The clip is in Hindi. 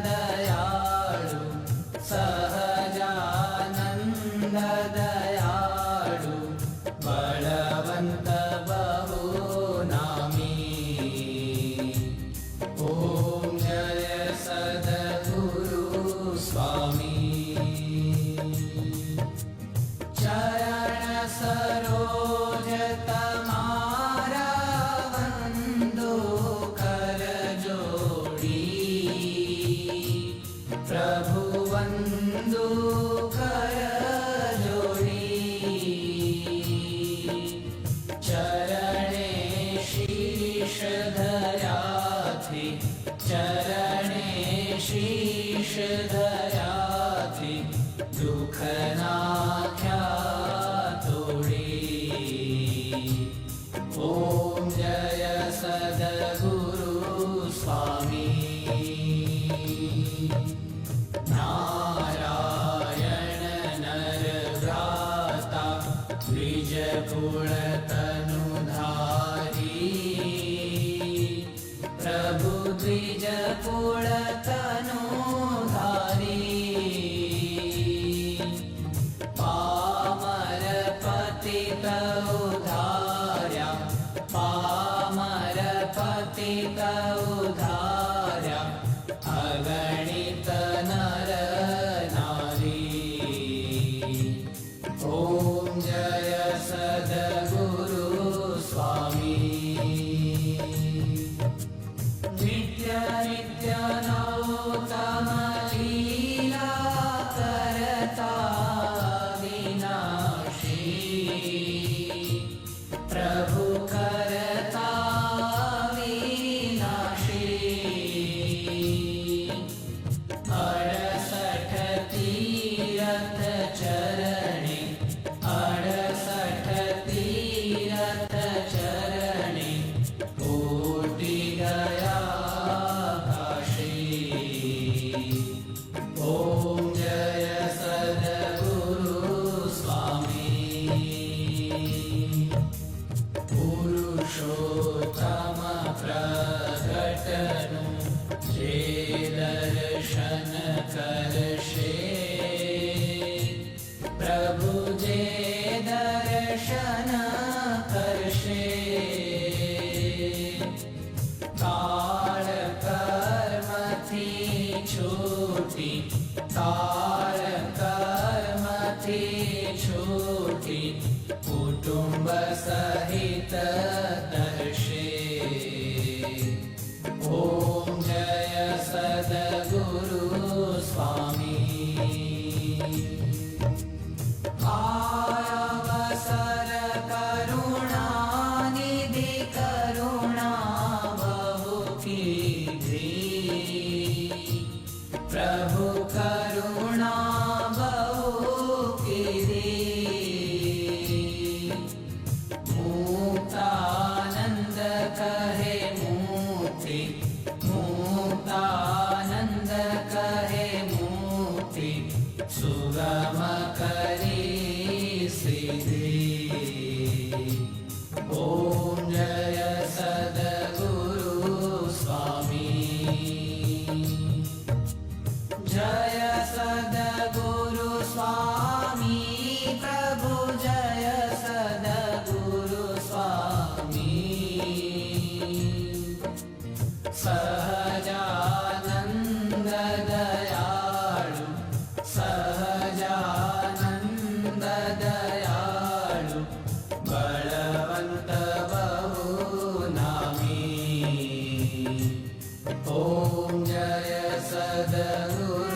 दयाळु सहजानन्द दयाळु बलवन्त बहुनामी। ॐ जय सद्गुरु स्वामी। चरण सरोज तमारा वंदो कर जोड़ी। प्रभु वंदो कर जोड़ी। चरणे शीश धरा थी चरणे शीश धरा थी दुख नाख्या तोड़ी। ओम जय सद्गुरु स्वामी। नारायण नर व्राता द्विज कुल तनुधारी। प्रभु द्विज कुल तनुधारी। पामर पतित उधार्या पामर पतित उधार्या अगणित नर नारी। ओम जय सद्गुरु स्वामी। नित्य नित्य नौतम लीला करता विनाशी। प्रभु करता विनाशी। 68 तीरथ चरणे 68 तीरथ चरणे कोटि गया काशी। ओम जय सद्गुरु स्वामी। पुरुषोत्तम प्रगटनु जे दर्शन करशे। प्रभु जे दर्शन करशे। काल कर्म थी छूटी काल कर्म थी छूटी कुटुंब सहित दर्शे। ओम जय सद्गुरु स्वामी। अवसर करुणा निधि करुणा बहु कीधी। प्रभु करुणा बहु कीधी। मुक्तानंद कहे मुक्ति मुक्तानंद कहे मुक्ति सुगम करी सिद्धि। ओम जय सद्गुरु स्वामी। जय सद्गुरु स्वामी। प्रभु जय सद्गुरु स्वामी। सहजानंद दयाळु सहजानंद दयाळु बलवन्त बहुनामी। ओम जय सद्गुरु